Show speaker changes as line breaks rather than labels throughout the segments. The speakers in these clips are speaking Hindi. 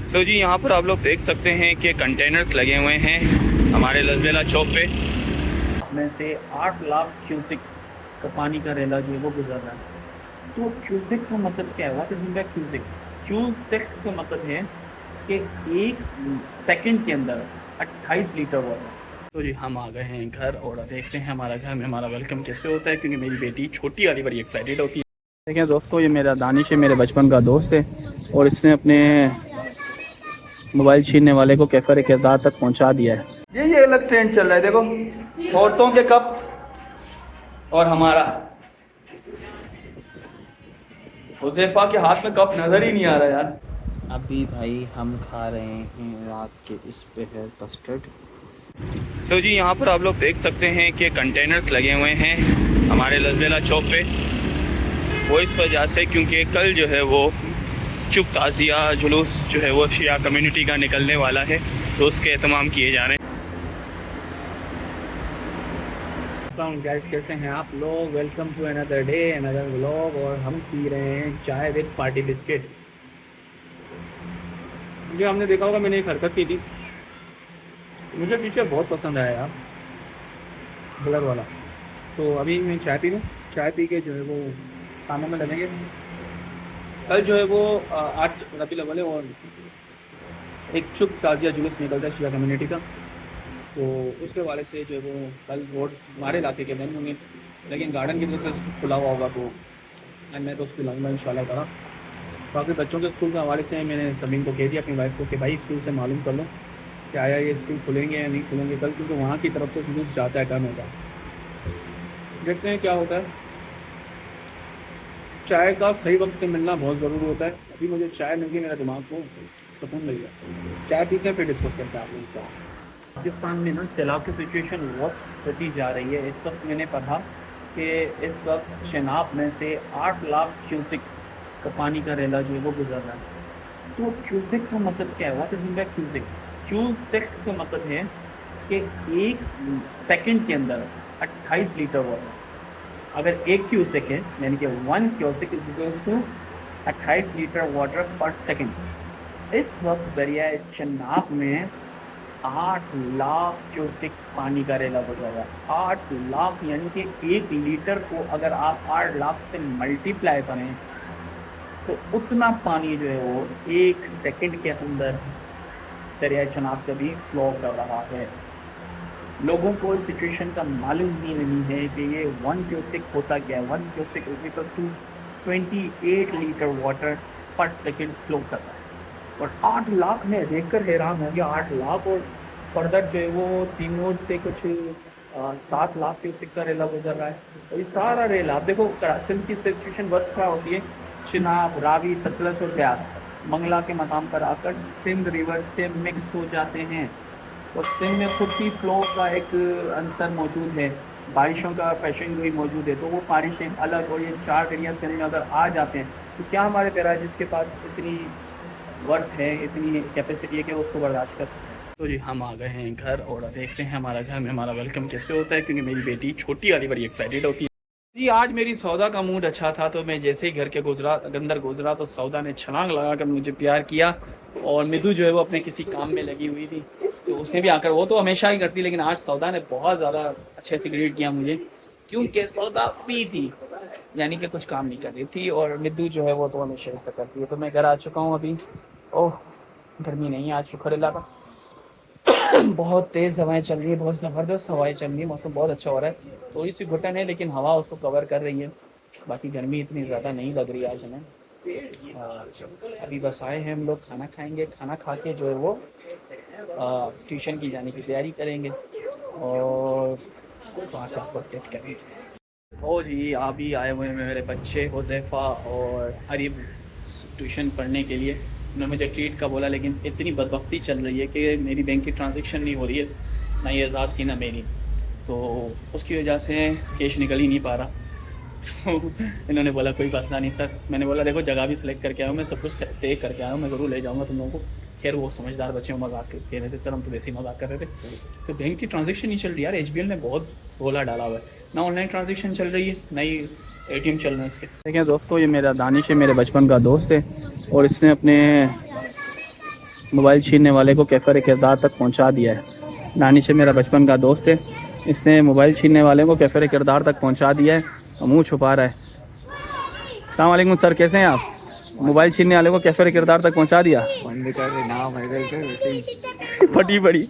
तो जी यहाँ पर आप लोग देख सकते हैं कि कंटेनर्स लगे हुए हैं हमारे लज़ेला चौक पे। में से 8 लाख क्यूसिक का पानी का रेला जो है वो गुजर रहा है। तो क्यूसिक का मतलब क्या है? What is mean by cusec? Cusec का मतलब है कि एक सेकंड के अंदर 28 लीटर वाटर। तो जी हम आ गए हैं घर और देखते हैं हमारा घर में हमारा वेलकम कैसे होता है, क्योंकि मेरी बेटी छोटी वाली बड़ी एक्साइटेड होती है। देखिए दोस्तों, ये मेरा दानिश है, मेरे बचपन का दोस्त है और इसने अपने मोबाइल छीनने वाले को कैफर किरदार तक पहुंचा दिया है। ये अलग ट्रेंड चल रहा है, देखो औरतों के कप और हमारा हुज़ैफा के हाथ में कप नजर ही नहीं आ रहा यार।
अभी भाई हम खा रहे हैं रात के इस पहर कस्टर्ड।
तो जी यहाँ पर आप लोग देख सकते हैं कि कंटेनर्स लगे हुए हैं हमारे लज़ेला चौक पे। वो इस वजह से क्योंकि कल जो है वो चुप ताज़िया जुलूस जो है वो शिया कम्युनिटी का निकलने वाला है, तो उसके एहतमाम किए जा रहे हैं। गाइस, कैसे हैं आप लोग? Welcome to another day another vlog. और हम पी रहे हैं चाय विद पार्टी बिस्किट। मुझे हमने देखा होगा, मैंने एक हरकत की थी, मुझे टी शर्ट बहुत पसंद आया यार, ब्लर वाला। तो अभी मैं चाय पी लूँ, चाय पी के जो है वो कामों में लगेंगे। कल जो है वो 8 रबीउल अव्वल है और एक चुप ताज़िया जुलूस निकलता है शिया कम्युनिटी का। तो उसके वाले से जो है वो कल रोड हमारे इलाके के बंद होंगे, लेकिन गार्डन की तरफ से खुला हुआ होगा, तो मैं तो उसको लाऊंगा इंशाल्लाह ताला। बाकी बच्चों के स्कूल के हवाले से मैंने सभी को कह दिया अपनी वाइफ को कि भाई स्कूल से मालूम कर लो कि आया ये स्कूल खुलेंगे या नहीं खुलेंगे कल, क्योंकि वहाँ की तरफ से न्यूज़ जाता है टर्न होगा। देखते हैं क्या होता है। चाय का सही वक्त पे मिलना बहुत ज़रूरी होता है। अभी मुझे चाय मिल गई, मेरा दिमाग को सुकून मिल गया। चाय पीते हैं फिर डिस्कस करते हैं आप लोगों का। पाकिस्तान में ना सैलाब की सिचुएशन वर्स्ट होती जा रही है। इस वक्त मैंने पढ़ा कि इस वक्त शनाब में से 8 लाख क्यूसिक का पानी का रेला जो है वो गुजर रहा है। तो क्यूसिक का मतलब क्या है? What is mean by cusec? Cusec का मतलब है कि एक सेकंड के अंदर 28 लीटर वाटर। अगर एक क्यूसेक है यानी कि 1 cusec is equals to 28 litre water per second. इस वक्त दरिया चनाब में 8 लाख क्यूसेक पानी का रेला गुजर रहा है। 8 लाख यानी कि 1 लीटर को अगर आप 8 लाख से मल्टीप्लाई करें तो उतना पानी जो है वो 1 सेकंड के अंदर दरिया चनाब से भी फ्लो कर रहा है। लोगों को इस सिचुएशन का मालूम ही नहीं है कि ये 1 क्यूसेक होता क्या है। 1 cusec is equals to 28 litre water per second flow कर रहा है। और 8 लाख में देखकर हैरान हो गया। 8 लाख और फर्दर जो है वो तीमोर से कुछ 7 लाख क्यूसेक का रेला गुजर रहा है। और ये सारा रेला आप देखो, सिंध की सिचुएशन बस क्या होती है, चिनाब, रावी, सतलज और ब्यास मंगला के मकाम पर आकर सिंध रिवर से मिक्स हो जाते हैं। और सिंध में खुद की फ्लो का एक अंसर मौजूद है, बारिशों का पेशन भी मौजूद है। तो वो बारिशें अलग और ये 4 दरिया सिंध में अगर आ जाते हैं तो क्या हमारे पैराज जिसके पास इतनी वर्थ है, इतनी कैपेसिटी है कि उसको बर्दाश्त कर सकते हैं। तो जी हम आ गए हैं घर और देखते हैं हमारा घर में हमारा वेलकम कैसे होता है, क्योंकि मेरी बेटी छोटी वाली बड़ी एक्साइटेड होती है। जी आज मेरी सौदा का मूड अच्छा था, तो मैं जैसे ही घर के अंदर गुजरा तो सौदा ने छलांग लगा कर मुझे प्यार किया। और मिदू जो है वो अपने किसी काम में लगी हुई थी, तो उसने भी आकर, वो तो हमेशा ही करती, लेकिन आज सौदा ने बहुत ज़्यादा अच्छे से ग्रीट किया मुझे, क्योंकि सौदा फ्री थी, यानी कि कुछ काम नहीं कर रही थी। और मिदू जो है वो तो हमेशा ऐसा करती है। तो मैं घर आ चुका हूँ अभी। ओह, गर्मी नहीं है आज, शुक्र अल्लाह का। बहुत तेज़ हवाएं चल रही है, बहुत ज़बरदस्त हवाएं चल रही है, मौसम बहुत अच्छा हो रहा है। थोड़ी सी घुटन है लेकिन हवा उसको कवर कर रही है। बाकी गर्मी इतनी ज़्यादा नहीं लग रही आज हमें। अभी बस आए हैं हम लोग, खाना खाएंगे, खाना खा के जो है वो ट्यूशन की जाने की तैयारी करेंगे और वहाँ से आपको अपडेट करेंगे। ओ जी अभी आए हुए हैं मेरे बच्चे हुज़ैफ़ा और अरीब ट्यूशन पढ़ने के लिए। उन्होंने मुझे ट्रीट का बोला, लेकिन इतनी बदबख्ती चल रही है कि मेरी बैंक की ट्रांजैक्शन नहीं हो रही है, ना ये एजाज़ की ना मेरी। तो उसकी वजह से कैश निकल ही नहीं पा रहा। तो इन्होंने बोला कोई मसला नहीं सर। मैंने बोला देखो जगह भी सिलेक्ट करके आया हूँ, मैं सब कुछ तय करके आया हूँ, मैं ज़रूर ले जाऊँगा तुम लोगों को। खैर वो समझदार बच्चे मजाक कह रहे थे, सर हम तो वैसे ही मजाक कर रहे थे। तो बैंक की ट्रांजैक्शन नहीं चल रही यार, एचबीएल ने बहुत रोला डाला हुआ है, ना ऑनलाइन ट्रांजैक्शन चल रही है, ना ही एटीएम चल रहे हैं इसके। देखिए दोस्तों, ये मेरा दानिश है, मेरे बचपन का दोस्त है और इसने अपने मोबाइल छीनने वाले को कैफर किरदार तक पहुंचा दिया है। दानिश मेरा बचपन का दोस्त है, इसने मोबाइल छीनने वाले को कैफर किरदार तक पहुंचा दिया है और मुँह छुपा रहा है। अस्सलाम वालेकुम सर, कैसे हैं आप? मोबाइल छीनने वाले को कैफर किरदार तक पहुंचा दिया। फटी पड़ी।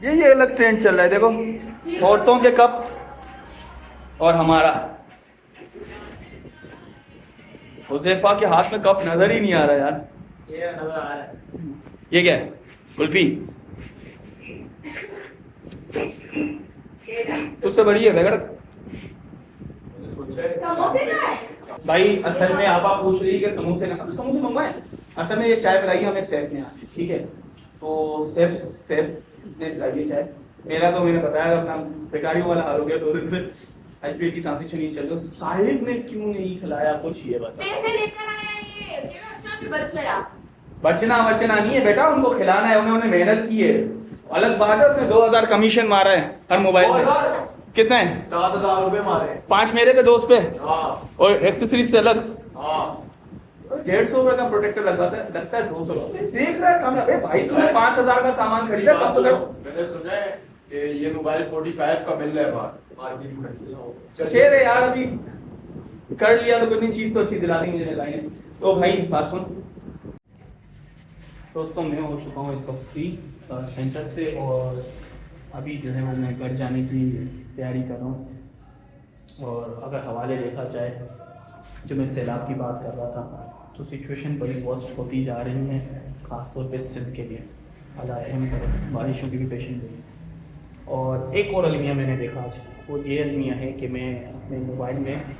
ये अलग ट्रेंड चल रहा है, देखो औरतों के कप और हमारा। हुज़ैफा के हाथ में कप नजर ही नहीं आ रहा यार। ये नजर आ रहा है। ये क्या है? कुल्फी। तुझसे बड़ी है बेगड़। भाई असल में आपा पूछ रही है कि समोसे ना, समोसे मंगवाए। असल में ये चाय पिलाई हमें सेफ ने आज, ठीक है? तो सेफ ने पिलाई चाय। मेरा तो मैंने बताया अपना बेकारियों वाला हाल हो गया 2 दिन से। एचपीएल की ट्रांजेक्शन नहीं चल रही। साहिब ने क्यों नहीं खिलाया कुछ, ये बता।
पैसे लेकर आया ये, अच्छा भी बच गया।
बचना नहीं है बेटा, उनको खिलाना है, उन्होंने मेहनत की है। अलग बात है उसने 2000 कमीशन मारा है हर मोबाइल में। कितना है?
7,000 रुपए मारे।
5 मेरे पे, 2 पे।
हाँ।
और एक्सेसरीज से अलग।
हाँ।
150 रुपए का प्रोटेक्टर लगता है 200 रुपए। देख रहा है सामने भाई, तुमने 5000 का सामान खरीदा।
मैंने सुना है कि ये मोबाइल 45 का मिल रहा है मार्केट में।
खैर यार, अभी कर लिया तो कितनी चीज तो अच्छी दिला दी मुझे लाइन। तो भाई बात सुन दोस्तों, मैं हो चुका हूँ इस वक्त फ्री सेंटर से, और अभी जो है वो मैं घर जाने की तैयारी कर रहा हूँ। और अगर हवाले देखा जाए, जो मैं सैलाब की बात कर रहा था, तो सिचुएशन बड़ी वर्स्ट होती जा रही है, ख़ासतौर पे सिंध के लिए। अल्लाह रहम करे, बारिशों की भी पेशन गई। और एक और अलमिया मैंने देखा आज, वो ये अलमिया है कि मैं अपने मोबाइल में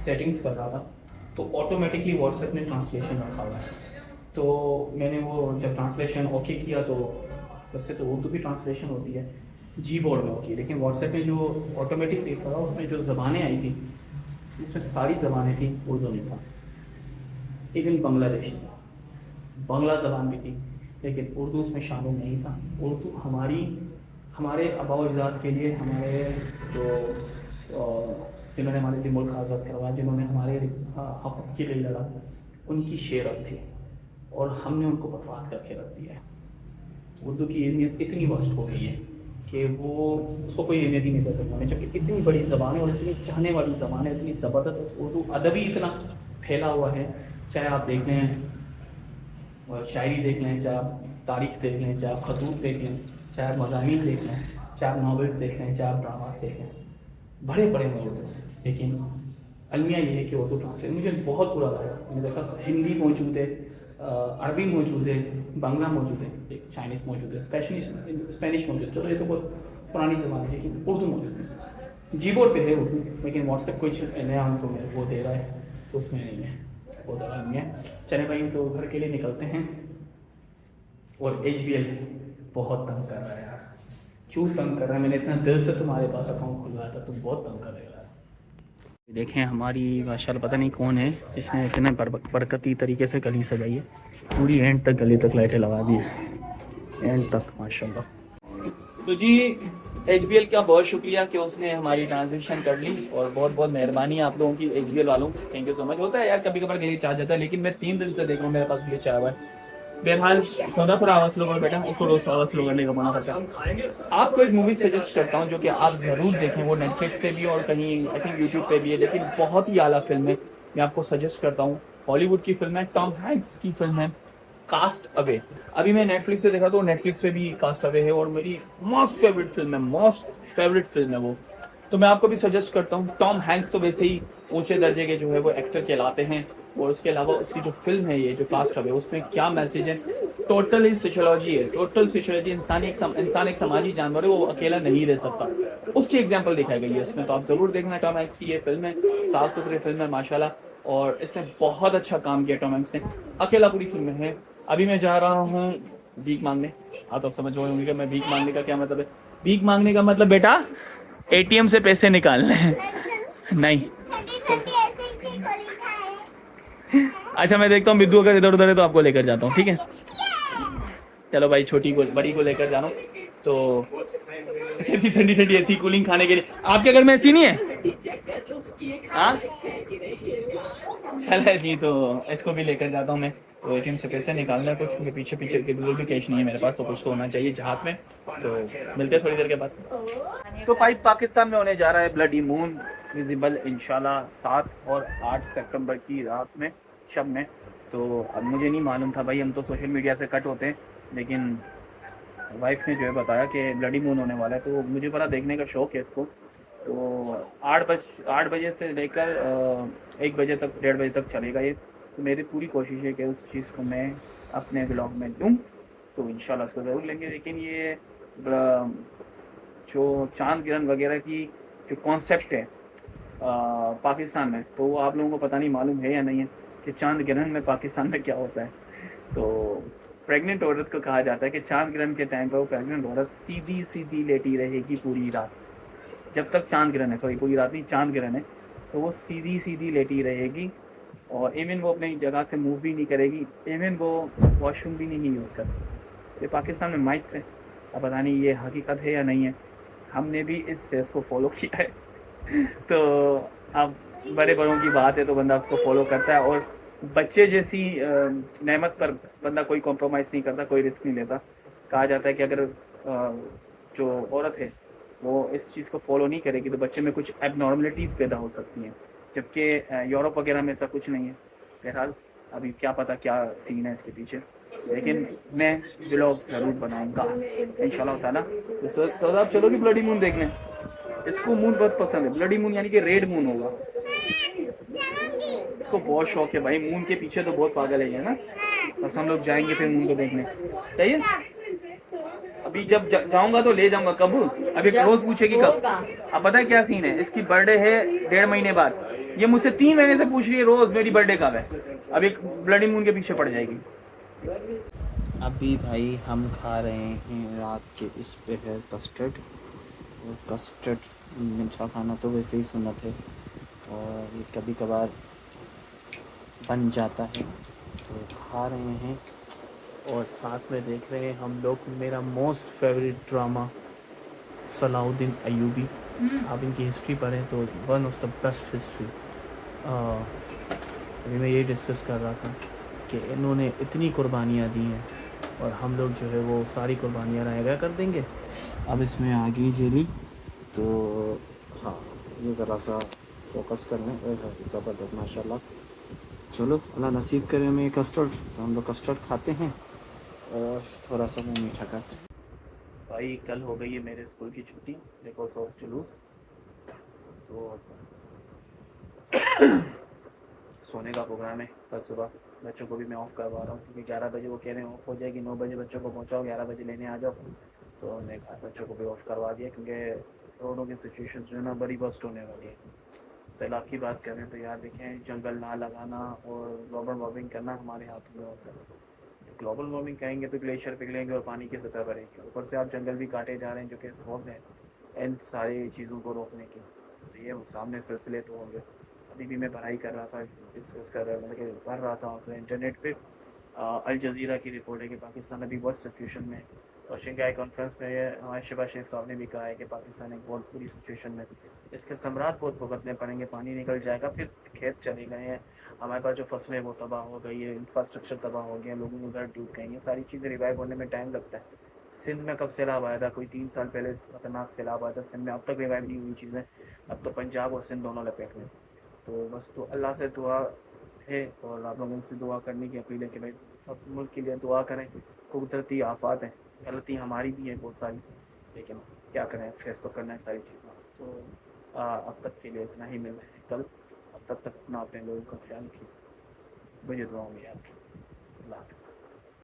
सेटिंग्स कर रहा था, तो ऑटोमेटिकली व्हाट्सएप ने ट्रांसलेशन रखा हुआ है। तो मैंने वो जब ट्रांसलेशन ओके किया, तो वैसे तो उर्दू भी ट्रांसलेशन होती है, जी बोर्ड में होती है, लेकिन व्हाट्सएप में जो ऑटोमेटिक देख रहा, उसमें जो ज़बानें आई थी, इसमें सारी ज़बानें थी, उर्दू नहीं था। इवन बांग्लादेश था, बांग्ला ज़बान भी थी, लेकिन उर्दू उसमें शामिल नहीं था। उर्दू हमारे आबा अजदाद के लिए, हमारे जो जिन्होंने हमारे लिए मुल्क आज़ाद करवाया, जिन्होंने हमारे हक़ के लिए लड़ा, उनकी शेरत थी, और हमने उनको बर्बाद करके रख दिया है। उर्दू की अहमियत इतनी वस्ट हो गई है कि वो उसको कोई अहमियत ही नहीं देता होने, जबकि इतनी बड़ी ज़बान है और इतनी चाहने वाली ज़बान है, इतनी ज़बरदस्त। उर्दू अदब ही इतना फैला हुआ है, चाहे आप देख लें शायरी देख लें, चाहे आप तारीख़ देख लें, चाहे आप खतूत देख लें, चाहे आप मज़ामीन देख लें, चाहे आप नावल्स देख लें, चाहे आप ड्रामास देख लें, बड़े बड़े में उर्दू। लेकिन अलमिया ये है कि उर्दू ट्रांसलेट मुझे बहुत बुरा लगा। मैंने देखा हिंदी मौजूद है, अरबी मौजूद है, बांग्ला मौजूद है, एक चाइनीज़ मौजूद है, स्पेनिश मौजूद है। चलो ये तो बहुत पुरानी ज़बान है, लेकिन उर्दू मौजूद है। जी बोर्ड पे है उर्दू, लेकिन व्हाट्सएप कोई नया हमको वो दे रहा है, तो उसमें नहीं है, वो दवा नहीं है। चले भाई, तो घर के लिए निकलते हैं। और HBL बहुत तंग कर रहा है यार। क्यों तंग कर रहा है? मैंने इतना दिल से तुम्हारे पास अकाउंट खुलवाया था, तुम बहुत तंग कर रहे हो यार। देखें हमारी माशाल्लाह पता नहीं कौन है जिसने इतने बरकती तरीके से गली सजाई है, पूरी एंड तक गली तक लाइटें लगा दी है, एंड तक माशाल्लाह। तो जी HBL का बहुत शुक्रिया कि उसने हमारी ट्रांजेक्शन कर ली, और बहुत बहुत मेहरबानी आप लोगों की HBL वालों, थैंक यू सो मच। होता है यार कभी कभार ग्लिच आ जाता है, लेकिन मैं 3 दिन से देख रहा हूँ मेरे पास ग्लिच आया हुआ है। बहरहाल थोड़ा आवाज़ स्लो कर बेटा, उसको रोज़ आवाज़ स्लो करने का मना करता है। आपको एक मूवी सजेस्ट करता हूँ जो कि आप ज़रूर देखें, वो नेटफ्लिक्स पे भी और कहीं आई थिंक यूट्यूब पे भी है, लेकिन बहुत ही आला फिल्म है। मैं आपको सजेस्ट करता हूँ, हॉलीवुड की फिल्म है, टॉम हैंक्स की फिल्म है, कास्ट अवे। अभी मैं नेटफ्लिक्स पे देखा तो नेटफ्लिक्स पे भी कास्ट अवे है, और मेरी मोस्ट फेवरेट फिल्म है वो, तो मैं आपको भी सजेस्ट करता हूँ। टॉम हैंक्स तो वैसे ही ऊंचे दर्जे के जो है वो एक्टर कहलाते हैं, और उसके अलावा उसकी जो फिल्म है ये जो कास्ट अवे, उसमें क्या मैसेज है, टोटल ही सोशियोलॉजी है, टोटल सोशियोलॉजी। इंसान एक समाजी जानवर है, वो अकेला नहीं रह सकता, उसकी एग्जाम्पल दिखाई गई है उसमें। तो आप ज़रूर देखना, टॉम हैंक्स की ये फिल्म है, साफ़ सुथरी फिल्म है माशाल्लाह, और इसने बहुत अच्छा काम किया टॉम हैंक्स ने, अकेला पूरी फिल्म में है। अभी मैं जा रहा हूँ भीख मांगने। हाँ, तो आप समझ रहे होंगे कि मैं भीख मांगने का क्या मतलब है। भीख मांगने का मतलब बेटा ATM से पैसे निकालने हैं, नहीं। अच्छा मैं देखता हूँ बिद्दू अगर इधर उधर है तो आपको लेकर जाता हूँ, ठीक है? चलो भाई, छोटी को बड़ी को लेकर जाना, तो कितनी ठंडी ठंडी ऐसी कूलिंग खाने के लिए। आपके घर में ऐसी नहीं है? हाँ चलो जी, तो इसको भी लेकर जाता हूँ मैं। तो ATM से पैसे निकालना है कुछ, क्योंकि पीछे पीछे के बिल्कुल भी कैश नहीं है मेरे पास, तो कुछ तो होना चाहिए हाथ में। तो मिलते हैं थोड़ी देर के बाद। तो भाई पाकिस्तान में होने जा रहा है ब्लडी मून विजिबल इंशाल्लाह 7 और 8 सितंबर की रात में, शब में। तो अब मुझे नहीं मालूम था भाई, हम तो सोशल मीडिया से कट होते हैं, लेकिन वाइफ ने जो है बताया कि ब्लडी मून होने वाला है, तो मुझे बड़ा देखने का शौक़ है इसको। तो 8 बजे से लेकर 1 बजे तक, 1:30 बजे तक चलेगा ये। तो मेरी पूरी कोशिश है कि उस चीज़ को मैं अपने ब्लॉग में दूँ, तो इंशाल्लाह इसको ज़रूर लेंगे। लेकिन ये जो चांद ग्रहण वगैरह की जो कॉन्सेप्ट है पाकिस्तान में, तो वो आप लोगों को पता नहीं मालूम है या नहीं है कि चांद ग्रहण में पाकिस्तान में क्या होता है। तो प्रेग्नेंट औरत को कहा जाता है कि चांद ग्रहण के टाइम पर वो प्रेग्नेंट औरत सीधी सीधी लेटी रहेगी पूरी रात, जब तक चांद ग्रहण है, सॉरी पूरी रात नहीं, चांद ग्रहण है, तो वो सीधी सीधी लेटी रहेगी। और इवन वो अपनी जगह से मूव भी नहीं करेगी, इवन वो वॉशरूम भी नहीं यूज़ कर सकती। ये पाकिस्तान में माइट्स है, अब पता नहीं ये हकीकत है या नहीं है, हमने भी इस फेस को फॉलो किया है। तो अब बड़े बड़ों की बात है तो बंदा उसको फॉलो करता है, और बच्चे जैसी नेमत पर बंदा कोई कॉम्प्रोमाइज़ नहीं करता, कोई रिस्क नहीं लेता। कहा जाता है कि अगर जो औरत है वो इस चीज़ को फॉलो नहीं करेगी तो बच्चे में कुछ एबनॉर्मलिटीज़ पैदा हो सकती हैं, जबकि यूरोप वगैरह में ऐसा कुछ नहीं है। बहरहाल अभी क्या पता क्या सीन है इसके पीछे, लेकिन मैं व्लॉग ज़रूर बनाऊंगा इंशाल्लाह ताला। तो आप चलोगी ब्लडी मून देखने? इसको मून बहुत पसंद है, ब्लडी मून यानी कि रेड मून होगा, इसको बहुत शौक है भाई। मून के पीछे तो बहुत पागल है ना, बस हम लोग जाएंगे फिर मून को देखने, सही है। अभी जब जाऊंगा तो ले जाऊंगा। कब? अभी रोज पूछेगी कब। अब पता है क्या सीन है, इसकी बर्थडे है 1.5 महीने बाद, ये मुझसे 3 महीने से पूछ रही है रोज मेरी बर्थडे कब है। अभी ब्लडी मून के पीछे पड़ जाएगी।
अभी भाई हम खा रहे हैं रात के इस पहर कस्टर्ड, और कस्टर्ड मीठा खाना तो वैसे ही सुन्नत है, और ये कभी कभार बन जाता है तो खा रहे हैं।
और साथ में देख रहे हैं हम लोग मेरा most favourite drama Salahuddin Ayyubi. आप इनकी हिस्ट्री पढ़ें तो one of the best history. अभी मैं ये डिस्कस कर रहा था कि इन्होंने इतनी कुर्बानियाँ दी हैं, और हम लोग जो है वो सारी कुर्बानियाँ रहेगा कर देंगे।
अब इसमें आ गई जेली, तो हाँ ये ज़रा सा फोकस कर लें। ज़बरदस्त माशाल्लाह। चलो अल्लाह नसीब करे हमें कस्टर्ड, तो हम लोग कस्टर्ड खाते हैं और थोड़ा सा मुँह मीठा कर।
भाई कल हो गई है मेरे स्कूल की छुट्टी बिकॉज ऑफ जुलूस, तो सोने का प्रोग्राम है कल सुबह। बच्चों को भी मैं ऑफ़ करवा रहा हूँ, क्योंकि 11 बजे वो कह रहे हैं ऑफ़ हो जाएगी, 9 बजे बच्चों को पहुँचाओ, 11 बजे लेने आ जाओ। तो हमने कहा बच्चों को भी ऑफ़ करवा दिया, क्योंकि रोडों की सिचुएशन जो है ना बड़ी बस्ट होने वाली है। सैलाब की बात करें तो यार देखें, जंगल ना लगाना और ग्लोबल वार्मिंग करना हमारे हाथ में होता है। ग्लोबल वार्मिंग कहेंगे तो ग्लेशियर पिघलेंगे और पानी की सतह बढ़ेगी, ऊपर से आप जंगल भी काटे जा रहे हैं जो कि सोर्स है इन सारी चीज़ों को रोकने की। तो ये सामने सिलसिले तो होंगे। अभी भी मैं पढ़ाई कर रहा था, डिस्कस कर रहा मतलब कि पढ़ रहा था, तो इंटरनेट पे अल जज़ीरा की रिपोर्ट है कि पाकिस्तान अभी बहुत सिचुएशन में। और शंघाई कॉन्फ्रेंस में हमारे शहबाज शरीफ साहब ने भी कहा है कि पाकिस्तान एक बहुत बुरी सिचुएशन में, इसके सम्राट बहुत भुगतने पड़ेंगे, पानी निकल जाएगा, फिर खेत चले गए हैं, हमारे पास जो फसलें वो तबाह हो गई है, इंफ्रास्ट्रक्चर तबाह हो गया, लोगों के घर डूब गए, ये सारी चीज़ें रिवाइव होने में टाइम लगता है। सिंध में कब सैलाब आया था, कोई 3 साल पहले खतरनाक सैलाब आया था सिंध में, अब तक रिवाइव नहीं हुई चीज़ें। अब तो पंजाब और सिंध दोनों लपेट में। तो बस तो अल्लाह से दुआ है, और आप लोगों से दुआ करने की अपील है कि भाई सब मुल्क के लिए दुआ करें। कुदरती आफात हैं, गलती हमारी भी है बहुत सारी, लेकिन क्या करें, फेस तो करना है सारी चीज़ों। तो अब तक के लिए इतना ही मिल रहा है कल। अब तक अपना अपने लोगों का ख्याल रखिए, मुझे दुआओं में याद। अल्लाह हाफ़िज़।